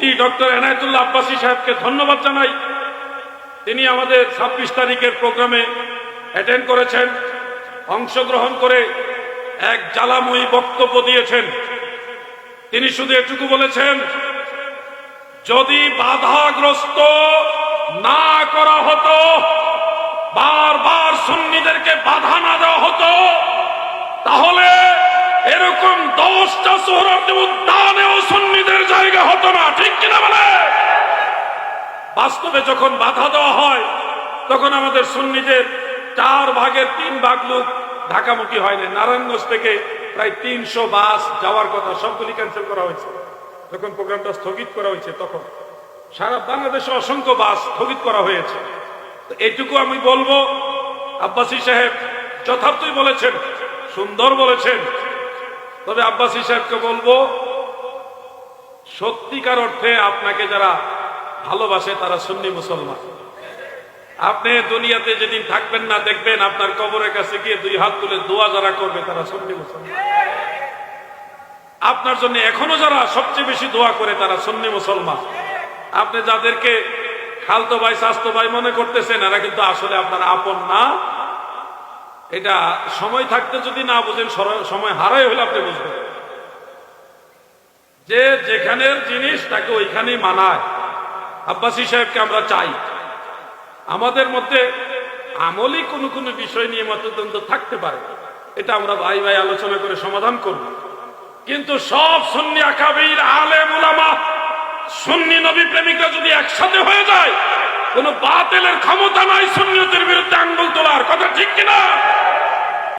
মুফতি doctor Enayetullah Abbasi সাহেবকে ধন্যবাদ জানাই। তিনি আমাদের 26 তারিখের প্রোগ্রামে অ্যাটেন্ড করেছেন, অংশগ্রহণ করে এক জ্বালাময়ী বক্তব্য দিয়েছেন। তিনি শুধু এটুকু বলেছেন, যদি বাধাগ্রস্ত না করা হতো, বারবার সুন্নিদেরকে বাধা না দেওয়া হতো, তাহলে এরকম 10টা সোহরাওয়ার্দী উদ্যানেও সুন্নিদের জায়গা হতো না। ঠিক কিনা বলে? বাস্তবে যখন বাধা দেওয়া হয় তখন আমাদের সুন্নিদের 4 ভাগের 3 ভাগ লোক ঢাকামুখী হয় না। নারায়ণগঞ্জ থেকে প্রায় 300 বাস যাওয়ার কথা, সবগুলি ক্যান্সেল করা হয়েছে। যখন প্রোগ্রামটা স্থগিত করা হয়েছে তখন সারা বাংলাদেশে অসংখ্য বাস স্থগিত করা হয়েছে। তো এইটুকু আমি বলবো, আব্বাসী সাহেব যথার্থই বলেছেন, সুন্দর বলেছেন। তবে আব্বাসী সাহেবকে বলবো, সত্যিকার অর্থে আপনাকে যারা ভালোবাসে তারা সুন্নি মুসলমান। আপনি দুনিয়াতে যেদিন থাকবেন না, দেখবেন আপনার কবরের কাছে গিয়ে 2 হাত তুলে দোয়া যারা করবে তারা সুন্নি মুসলমান। আপনার জন্য এখনো যারা সবচেয়ে বেশি দোয়া করে তারা সুন্নি মুসলমান। আপনি যাদেরকে খালতো ভাই চাচতো ভাই মনে করতেছেন, এরা কিন্তু আসলে আপনার আপন না। এটা সময় থাকতে যদি না বুঝেন, সময় হারাই হলে আপনি বুঝবেন যে যেখানের জিনিস তাকে ওইখানেই মানায়। আব্বাসী সাহেবকে আমরা চাই। আমাদের মধ্যে আমলি কোনো কোনো বিষয় নিয়ে মতদ্বন্দ্ব থাকতে পারে, এটা আমরা ভাই ভাই আলোচনা করে সমাধান করব। কিন্তু সব সুন্নি আকাবির আলেম উলামা, সুন্নি নবী প্রেমিকরা যদি একসাথে হয়ে যায়, কোন বাতিলের ক্ষমতা নাই সুন্নিয়তের বিরুদ্ধে আঙ্গুল তোলার। কথা ঠিক কিনা?